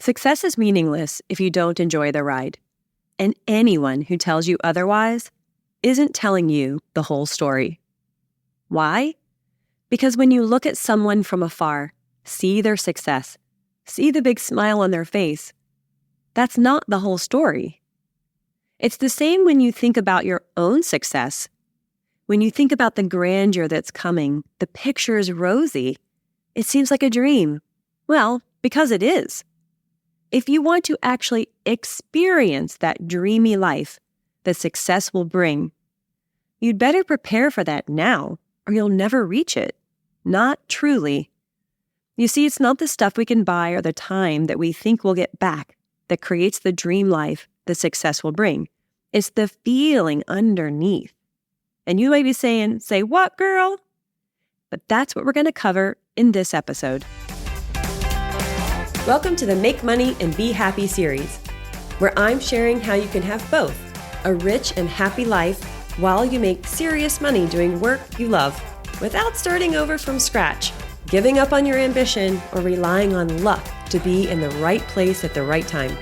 Success is meaningless if you don't enjoy the ride. And anyone who tells you otherwise isn't telling you the whole story. Why? Because when you look at someone from afar, see their success, see the big smile on their face, that's not the whole story. It's the same when you think about your own success. When you think about the grandeur that's coming, the picture is rosy. It seems like a dream. Well, because it is. If you want to actually experience that dreamy life that success will bring, you'd better prepare for that now, or you'll never reach it. Not truly. You see, it's not the stuff we can buy or the time that we think we'll get back that creates the dream life that success will bring. It's the feeling underneath. And you might be saying, say what, girl? But that's what we're going to cover in this episode. Welcome to the Make Money and Be Happy series, where I'm sharing how you can have both, a rich and happy life while you make serious money doing work you love, without starting over from scratch, giving up on your ambition, or relying on luck to be in the right place at the right time.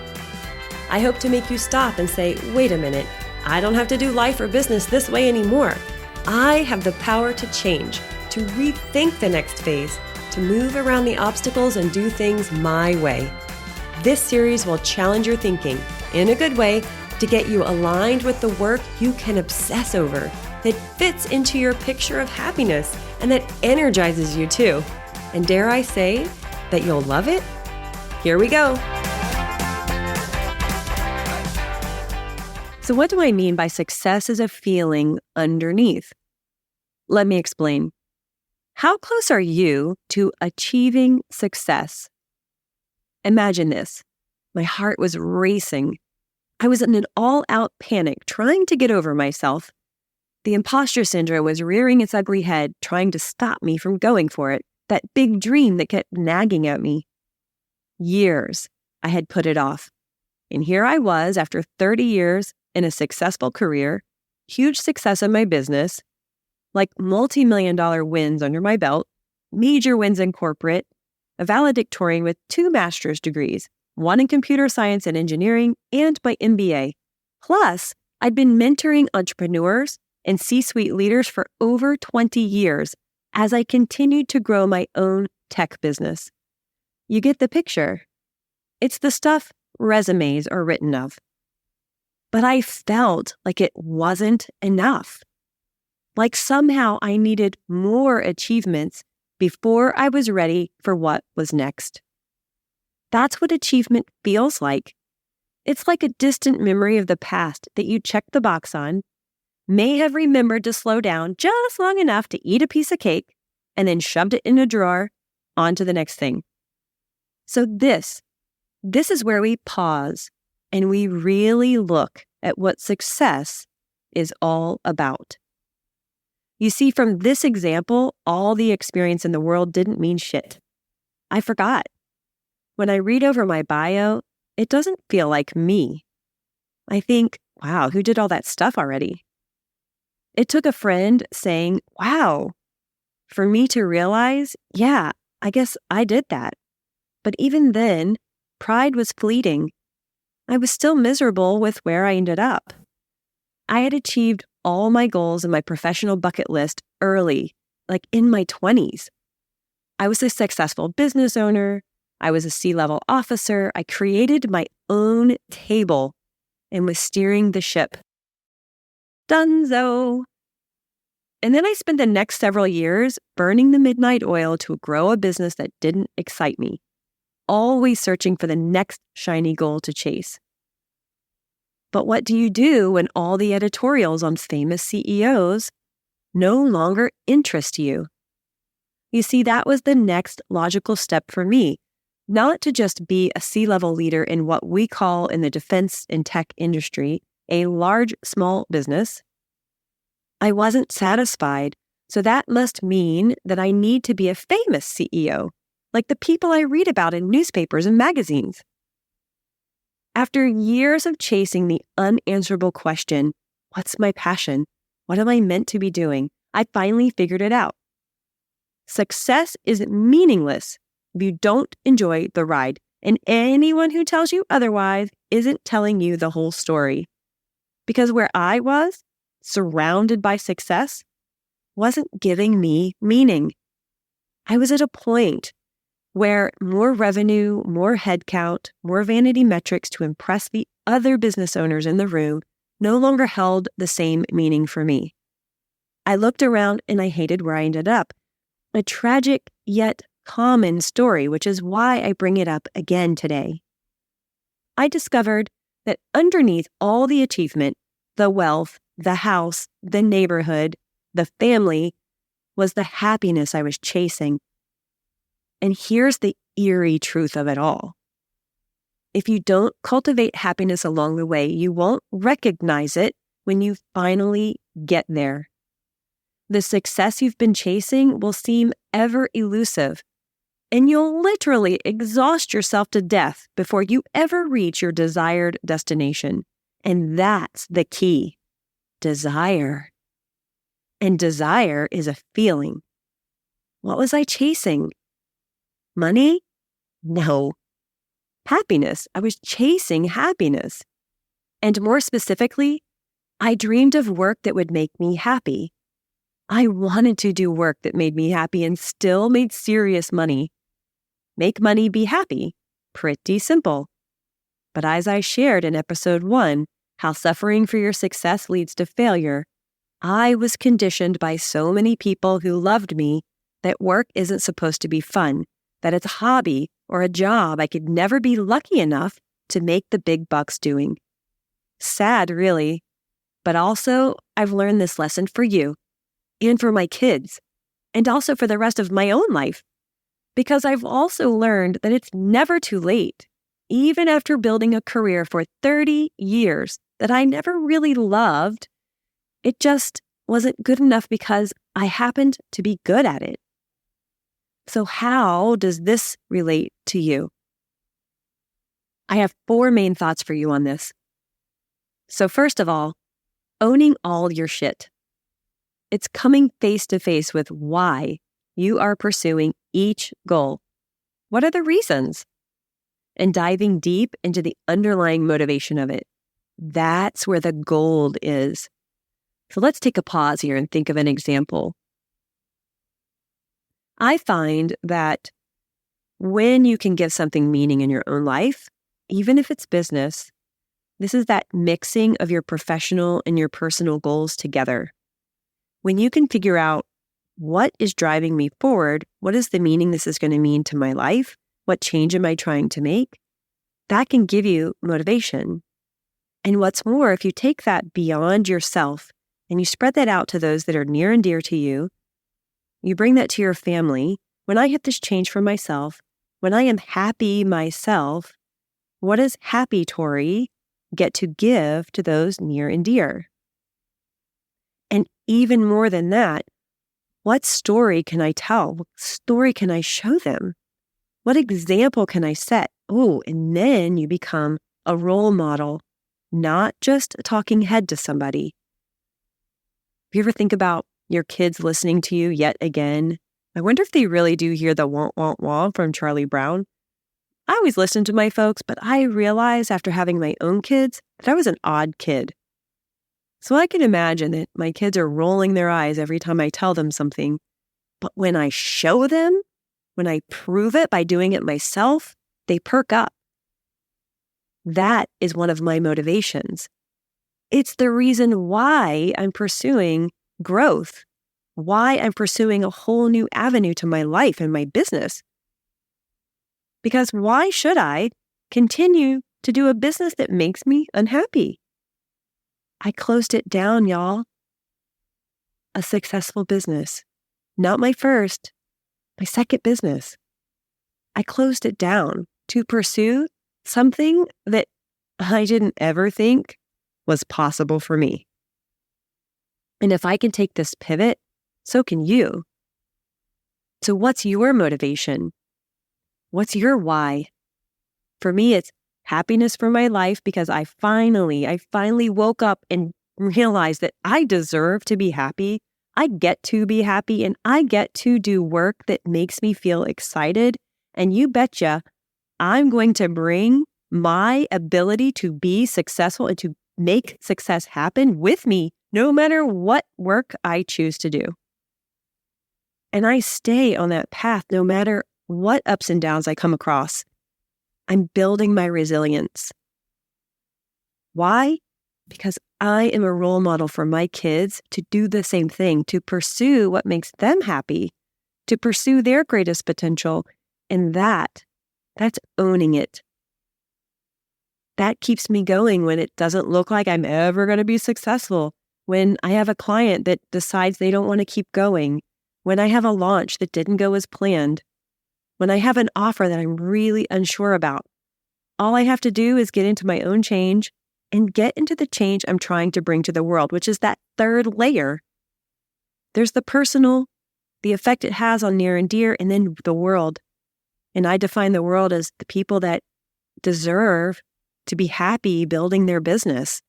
I hope to make you stop and say, wait a minute, I don't have to do life or business this way anymore. I have the power to change, to rethink the next phase, to move around the obstacles and do things my way. This series will challenge your thinking in a good way to get you aligned with the work you can obsess over, that fits into your picture of happiness and that energizes you too. And dare I say that you'll love it? Here we go. So what do I mean by success is a feeling underneath? Let me explain. How close are you to achieving success? Imagine this. My heart was racing. I was in an all-out panic trying to get over myself. The imposter syndrome was rearing its ugly head, trying to stop me from going for it, that big dream that kept nagging at me. Years I had put it off. And here I was after 30 years in a successful career, huge success in my business, like multi-million-dollar wins under my belt, major wins in corporate, a valedictorian with 2 master's degrees, one in computer science and engineering, and my MBA. Plus, I'd been mentoring entrepreneurs and C-suite leaders for over 20 years as I continued to grow my own tech business. You get the picture. It's the stuff resumes are written of. But I felt like it wasn't enough. Like somehow I needed more achievements before I was ready for what was next. That's what achievement feels like. It's like a distant memory of the past that you checked the box on, may have remembered to slow down just long enough to eat a piece of cake, and then shoved it in a drawer, on to the next thing. So this is where we pause and we really look at what success is all about. You see, from this example, all the experience in the world didn't mean shit. I forgot. When I read over my bio, it doesn't feel like me. I think, wow, who did all that stuff already? It took a friend saying, wow, for me to realize, yeah, I guess I did that. But even then, pride was fleeting. I was still miserable with where I ended up. I had achieved all my goals in my professional bucket list early, like in my 20s. I was a successful business owner. I was a C-level officer. I created my own table and was steering the ship. Dunzo. And then I spent the next several years burning the midnight oil to grow a business that didn't excite me, always searching for the next shiny goal to chase. But what do you do when all the editorials on famous CEOs no longer interest you? You see, that was the next logical step for me, not to just be a C-level leader in what we call in the defense and tech industry a large, small business. I wasn't satisfied, so that must mean that I need to be a famous CEO, like the people I read about in newspapers and magazines. After years of chasing the unanswerable question, what's my passion? What am I meant to be doing? I finally figured it out. Success is meaningless if you don't enjoy the ride, And anyone who tells you otherwise isn't telling you the whole story. Because where I was, surrounded by success, wasn't giving me meaning. I was at a point where more revenue, more headcount, more vanity metrics to impress the other business owners in the room no longer held the same meaning for me. I looked around and I hated where I ended up. A tragic yet common story, which is why I bring it up again today. I discovered that underneath all the achievement, the wealth, the house, the neighborhood, the family, was the happiness I was chasing. And here's the eerie truth of it all. If you don't cultivate happiness along the way, you won't recognize it when you finally get there. The success you've been chasing will seem ever elusive, and you'll literally exhaust yourself to death before you ever reach your desired destination. And that's the key. Desire. And desire is a feeling. What was I chasing? Money? No. Happiness. I was chasing happiness. And more specifically, I dreamed of work that would make me happy. I wanted to do work that made me happy and still made serious money. Make money, be happy. Pretty simple. But as I shared in episode 1, how suffering for your success leads to failure, I was conditioned by so many people who loved me that work isn't supposed to be fun, that it's a hobby or a job I could never be lucky enough to make the big bucks doing. Sad, really. But also, I've learned this lesson for you and for my kids, and also for the rest of my own life. Because I've also learned that it's never too late, even after building a career for 30 years that I never really loved. It just wasn't good enough because I happened to be good at it. So how does this relate to you? I have 4 main thoughts for you on this. So first of all, owning all your shit. It's coming face to face with why you are pursuing each goal. What are the reasons? And diving deep into the underlying motivation of it. That's where the gold is. So let's take a pause here and think of an example. I find that when you can give something meaning in your own life, even if it's business, this is that mixing of your professional and your personal goals together. When you can figure out what is driving me forward, what is the meaning this is going to mean to my life, what change am I trying to make, that can give you motivation. And what's more, if you take that beyond yourself and you spread that out to those that are near and dear to you, you bring that to your family. When I hit this change for myself, when I am happy myself, what does happy Tori get to give to those near and dear? And even more than that, what story can I tell? What story can I show them? What example can I set? Oh, and then you become a role model, not just a talking head to somebody. If you ever think about your kids listening to you yet again, I wonder if they really do hear the wah, wah, wah from Charlie Brown. I always listen to my folks, but I realized after having my own kids that I was an odd kid. So I can imagine that my kids are rolling their eyes every time I tell them something. But when I show them, when I prove it by doing it myself, they perk up. That is one of my motivations. It's the reason why I'm pursuing growth, why I'm pursuing a whole new avenue to my life and my business. Because why should I continue to do a business that makes me unhappy? I closed it down, y'all. A successful business. Not my first, my second business. I closed it down to pursue something that I didn't ever think was possible for me. And if I can take this pivot, so can you. So what's your motivation? What's your why? For me, it's happiness for my life because I finally woke up and realized that I deserve to be happy. I get to be happy and I get to do work that makes me feel excited. And you betcha, I'm going to bring my ability to be successful and to make success happen with me, no matter what work I choose to do. And I stay on that path no matter what ups and downs I come across. I'm building my resilience. Why? Because I am a role model for my kids to do the same thing, to pursue what makes them happy, to pursue their greatest potential. And that's owning it. That keeps me going when it doesn't look like I'm ever going to be successful. When I have a client that decides they don't want to keep going. When I have a launch that didn't go as planned. When I have an offer that I'm really unsure about. All I have to do is get into my own change and get into the change I'm trying to bring to the world, which is that third layer. There's the personal, the effect it has on near and dear, and then the world. And I define the world as the people that deserve to be happy building their business,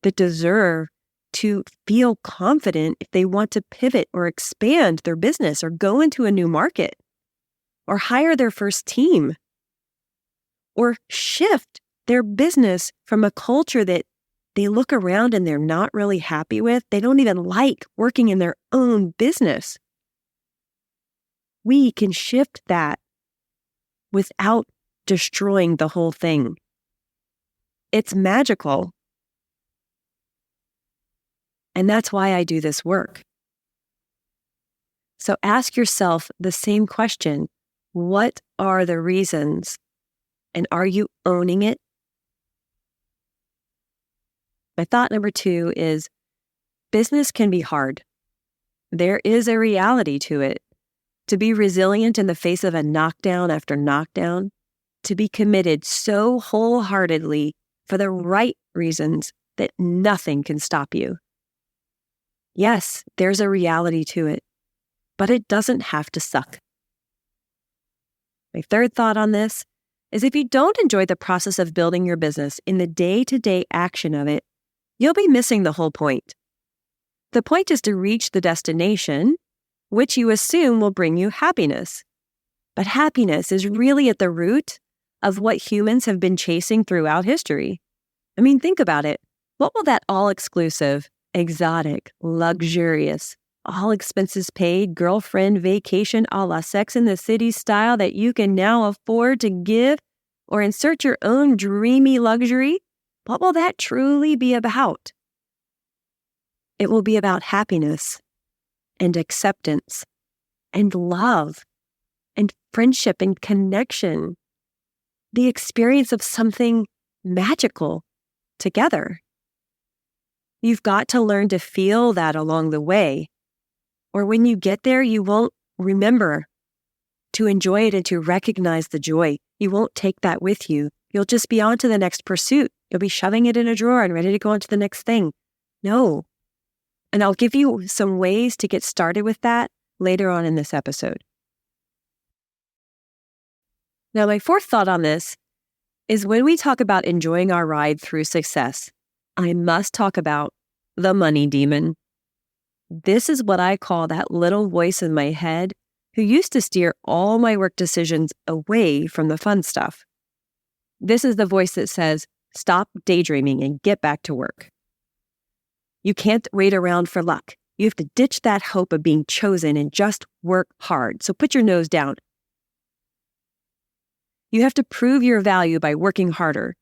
that deserve to feel confident if they want to pivot or expand their business or go into a new market or hire their first team or shift their business from a culture that they look around and they're not really happy with. They don't even like working in their own business. We can shift that without destroying the whole thing. It's magical. And that's why I do this work. So ask yourself the same question. What are the reasons? And are you owning it? My thought number 2 is business can be hard. There is a reality to it. To be resilient in the face of a knockdown after knockdown, to be committed so wholeheartedly for the right reasons that nothing can stop you. Yes, there's a reality to it, but it doesn't have to suck. My third thought on this is if you don't enjoy the process of building your business in the day-to-day action of it, you'll be missing the whole point. The point is to reach the destination, which you assume will bring you happiness. But happiness is really at the root of what humans have been chasing throughout history. I mean, think about it. What will that all-exclusive, exotic, luxurious, all expenses paid, girlfriend vacation a la Sex in the City style that you can now afford to give or insert your own dreamy luxury? What will that truly be about? It will be about happiness and acceptance and love and friendship and connection. The experience of something magical together. You've got to learn to feel that along the way. Or when you get there, you won't remember to enjoy it and to recognize the joy. You won't take that with you. You'll just be on to the next pursuit. You'll be shoving it in a drawer and ready to go on to the next thing. No. And I'll give you some ways to get started with that later on in this episode. Now, my fourth thought on this is when we talk about enjoying our ride through success, I must talk about the money demon. This is what I call that little voice in my head who used to steer all my work decisions away from the fun stuff. This is the voice that says, stop daydreaming and get back to work. You can't wait around for luck. You have to ditch that hope of being chosen and just work hard. So put your nose down. You have to prove your value by working harder,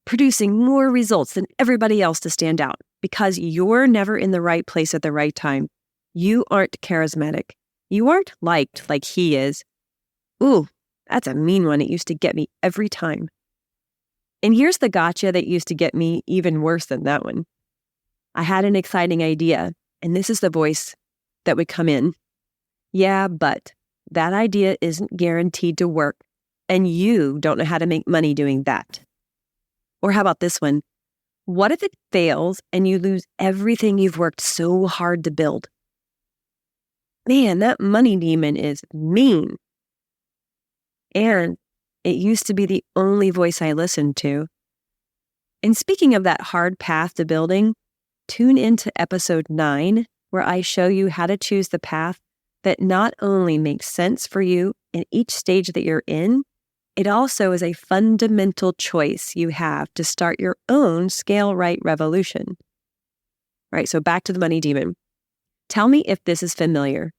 producing more results than everybody else to stand out because you're never in the right place at the right time. You aren't charismatic. You aren't liked like he is. Ooh, that's a mean one. It used to get me every time. And here's the gotcha that used to get me even worse than that one. I had an exciting idea, and this is the voice that would come in. Yeah, but that idea isn't guaranteed to work, and you don't know how to make money doing that. Or how about this one? What if it fails and you lose everything you've worked so hard to build? Man, that money demon is mean. And it used to be the only voice I listened to. And speaking of that hard path to building, tune into episode 9, where I show you how to choose the path that not only makes sense for you in each stage that you're in, It also is a fundamental choice you have to start your own scale right revolution. All right, so back to the money demon. Tell me if this is familiar.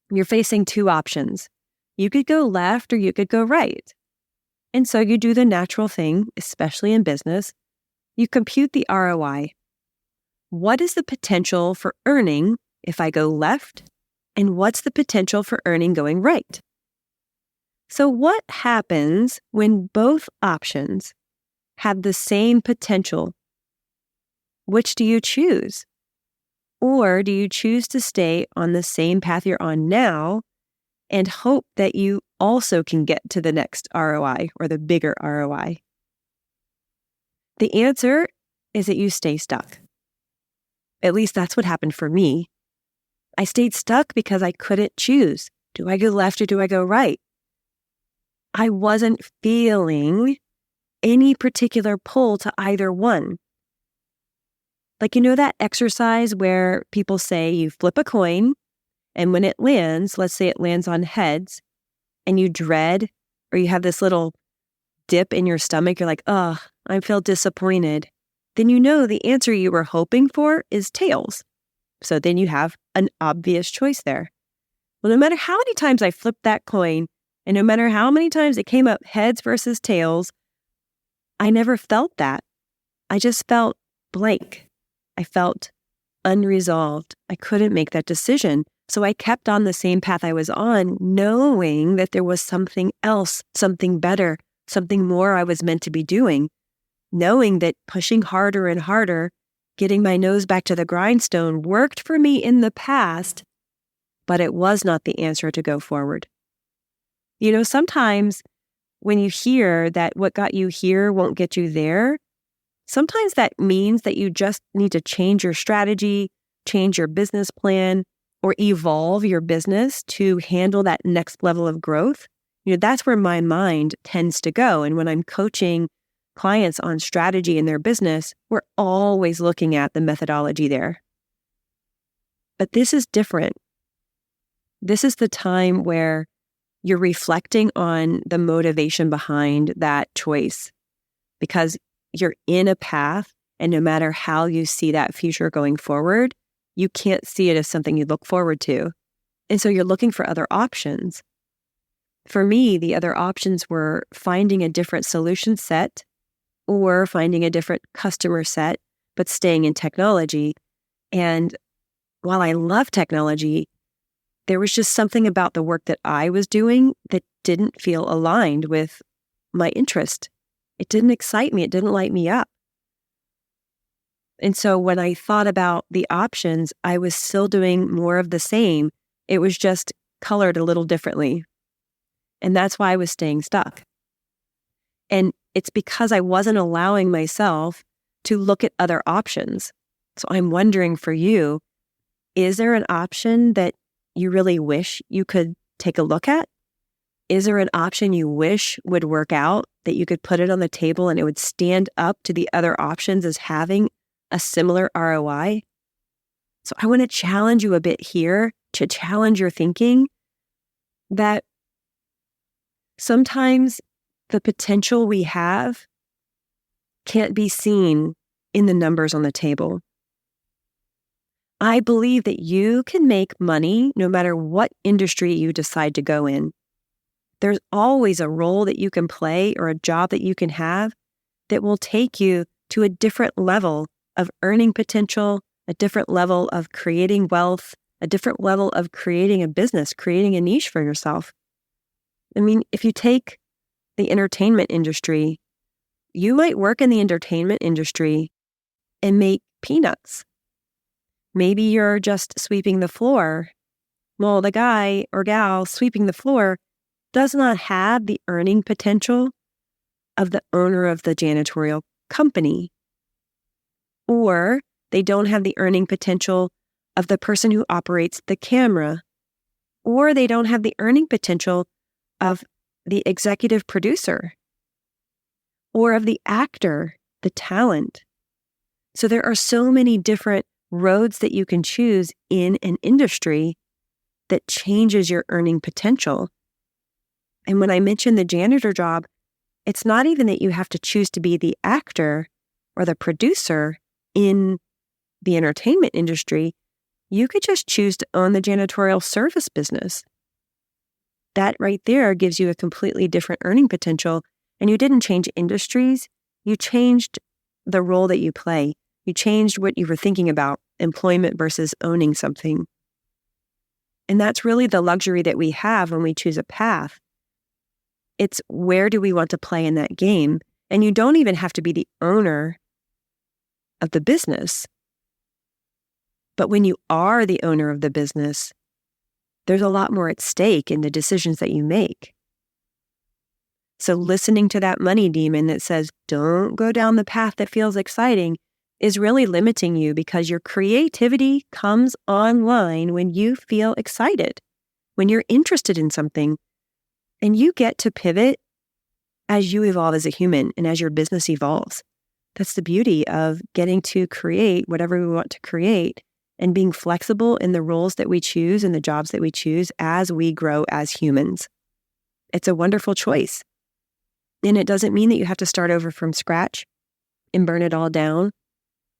You're facing two options. You could go left or you could go right. And so you do the natural thing, especially in business. You compute the ROI. What is the potential for earning if I go left? And what's the potential for earning going right? So what happens when both options have the same potential? Which do you choose? Or do you choose to stay on the same path you're on now and hope that you also can get to the next ROI or the bigger ROI? The answer is that you stay stuck. At least that's what happened for me. I stayed stuck because I couldn't choose. Do I go left or do I go right? I wasn't feeling any particular pull to either one. Like, that exercise where people say you flip a coin and when it lands, let's say it lands on heads and you dread or you have this little dip in your stomach, you're like, oh, I feel disappointed. Then the answer you were hoping for is tails. So then you have an obvious choice there. Well, no matter how many times I flipped that coin, and no matter how many times it came up heads versus tails, I never felt that. I just felt blank. I felt unresolved. I couldn't make that decision. So I kept on the same path I was on, knowing that there was something else, something better, something more I was meant to be doing, knowing that pushing harder and harder, getting my nose back to the grindstone worked for me in the past, but it was not the answer to go forward. Sometimes when you hear that what got you here won't get you there, sometimes that means that you just need to change your strategy, change your business plan, or evolve your business to handle that next level of growth. That's where my mind tends to go. And when I'm coaching clients on strategy in their business, we're always looking at the methodology there. But this is different. This is the time where you're reflecting on the motivation behind that choice because you're in a path, and no matter how you see that future going forward, you can't see it as something you look forward to. And so you're looking for other options. For me, the other options were finding a different solution set or finding a different customer set, but staying in technology. And while I love technology, there was just something about the work that I was doing that didn't feel aligned with my interest. It didn't excite me. It didn't light me up. And so when I thought about the options, I was still doing more of the same. It was just colored a little differently. And that's why I was staying stuck. And it's because I wasn't allowing myself to look at other options. So I'm wondering for you, is there an option that you really wish you could take a look at? Is there an option you wish would work out, that you could put it on the table and it would stand up to the other options as having a similar ROI? So I want to challenge you a bit here, to challenge your thinking that sometimes the potential we have can't be seen in the numbers on the table. I believe that you can make money no matter what industry you decide to go in. There's always a role that you can play or a job that you can have that will take you to a different level of earning potential, a different level of creating wealth, a different level of creating a business, creating a niche for yourself. I mean, if you take the entertainment industry, you might work in the entertainment industry and make peanuts. Maybe you're just sweeping the floor. Well, the guy or gal sweeping the floor does not have the earning potential of the owner of the janitorial company. Or they don't have the earning potential of the person who operates the camera. Or they don't have the earning potential of the executive producer. Or of the actor, the talent. So there are so many different roads that you can choose in an industry that changes your earning potential. And when I mentioned the janitor job, it's not even that you have to choose to be the actor or the producer in the entertainment industry. You could just choose to own the janitorial service business. That right there gives you a completely different earning potential. And you didn't change industries. You changed the role that you play. You changed what you were thinking about, employment versus owning something. And that's really the luxury that we have when we choose a path. It's where do we want to play in that game? And you don't even have to be the owner of the business. But when you are the owner of the business, there's a lot more at stake in the decisions that you make. So listening to that money demon that says, don't go down the path that feels exciting, is really limiting you, because your creativity comes online when you feel excited, when you're interested in something, and you get to pivot as you evolve as a human and as your business evolves. That's the beauty of getting to create whatever we want to create and being flexible in the roles that we choose and the jobs that we choose as we grow as humans. It's a wonderful choice. And it doesn't mean that you have to start over from scratch and burn it all down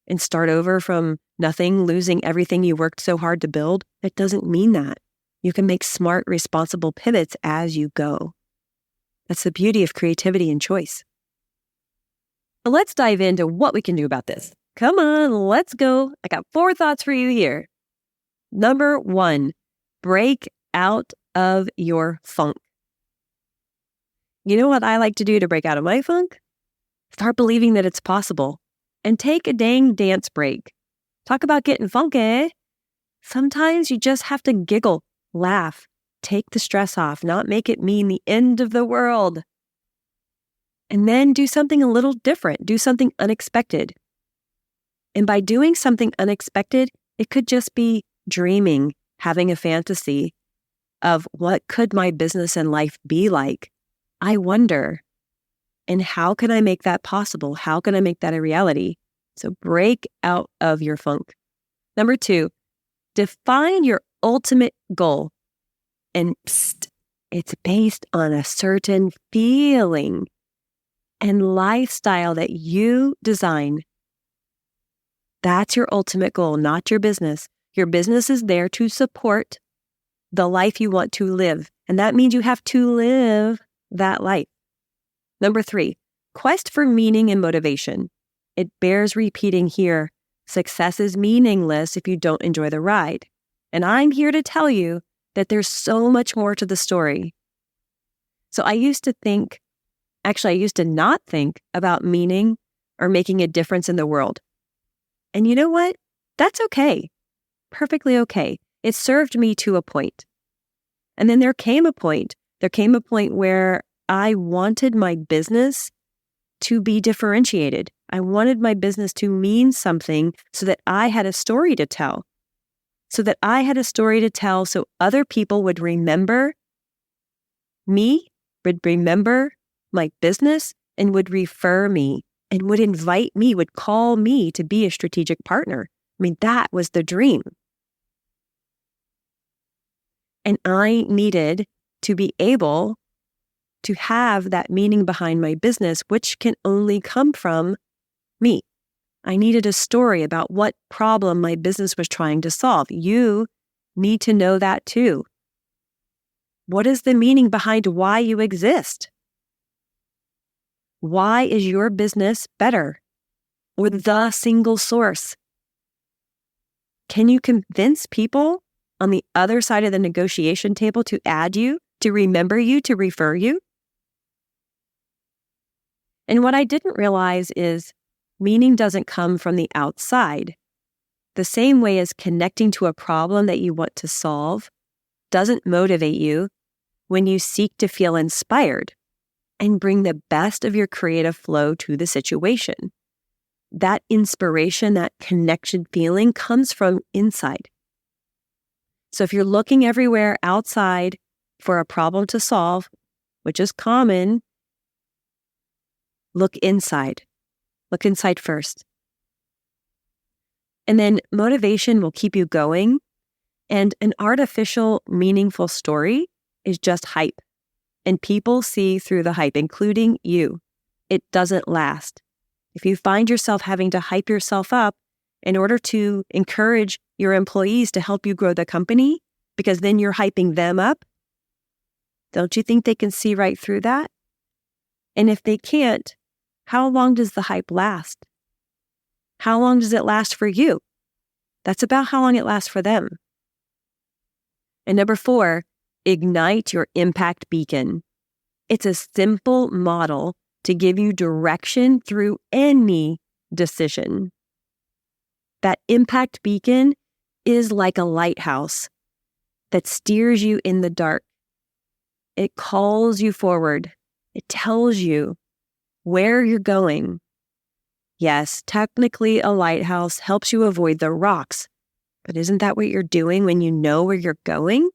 and start over from nothing, losing everything you worked so hard to build. It doesn't mean that. You can make smart, responsible pivots as you go. That's the beauty of creativity and choice. But let's dive into what we can do about this. Come on, let's go. I got 4 thoughts for you here. Number 1, break out of your funk. You know what I like to do to break out of my funk? Start believing that it's possible and take a dang dance break. Talk about getting funky. Sometimes you just have to giggle, laugh, take the stress off, not make it mean the end of the world. And then do something a little different, do something unexpected. And by doing something unexpected, it could just be dreaming, having a fantasy of what could my business and life be like. I wonder, and how can I make that possible? How can I make that a reality? So break out of your funk. Number 2, define your ultimate goal. And it's based on a certain feeling and lifestyle that you design. That's your ultimate goal, not your business. Your business is there to support the life you want to live. And that means you have to live that life. Number 3, quest for meaning and motivation. It bears repeating here. Success is meaningless if you don't enjoy the ride. And I'm here to tell you that there's so much more to the story. So I used to not think about meaning or making a difference in the world. And you know what? That's okay. Perfectly okay. It served me to a point. And then there came a point where I wanted my business to be differentiated. I wanted my business to mean something so that I had a story to tell. So other people would remember me, would remember my business, and would refer me, and would invite me, would call me to be a strategic partner. I mean, that was the dream. And I needed to be able to have that meaning behind my business, which can only come from me. I needed a story about what problem my business was trying to solve. You need to know that too. What is the meaning behind why you exist? Why is your business better or the single source? Can you convince people on the other side of the negotiation table to add you, to remember you, to refer you? And what I didn't realize is meaning doesn't come from the outside. The same way as connecting to a problem that you want to solve doesn't motivate you when you seek to feel inspired and bring the best of your creative flow to the situation. That inspiration, that connection feeling comes from inside. So if you're looking everywhere outside for a problem to solve, which is common, look inside. Look inside first. And then motivation will keep you going. And an artificial, meaningful story is just hype. and people see through the hype, including you. It doesn't last. If you find yourself having to hype yourself up in order to encourage your employees to help you grow the company, because then you're hyping them up, don't you think they can see right through that? And if they can't, how long does the hype last? How long does it last for you? That's about how long it lasts for them. And number 4, ignite your impact beacon. It's a simple model to give you direction through any decision. That impact beacon is like a lighthouse that steers you in the dark. It calls you forward. It tells you where you're going. Yes, technically a lighthouse helps you avoid the rocks, but isn't that what you're doing when you know where you're going?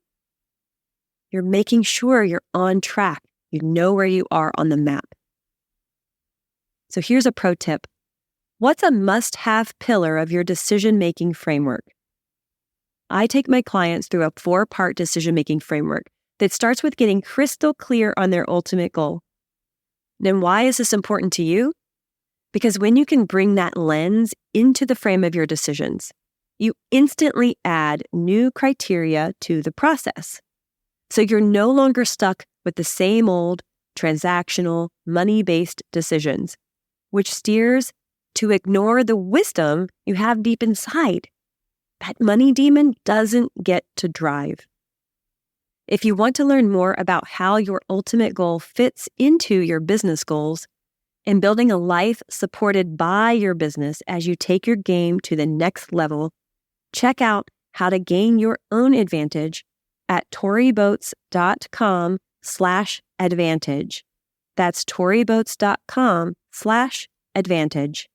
You're making sure you're on track. You know where you are on the map. So here's a pro tip. What's a must-have pillar of your decision-making framework? I take my clients through a 4-part decision-making framework that starts with getting crystal clear on their ultimate goal. Then why is this important to you? Because when you can bring that lens into the frame of your decisions, you instantly add new criteria to the process. So you're no longer stuck with the same old transactional, money-based decisions, which steers to ignore the wisdom you have deep inside. That money demon doesn't get to drive. If you want to learn more about how your ultimate goal fits into your business goals and building a life supported by your business as you take your game to the next level, check out how to gain your own advantage at toriboats.com/advantage. That's toriboats.com/advantage.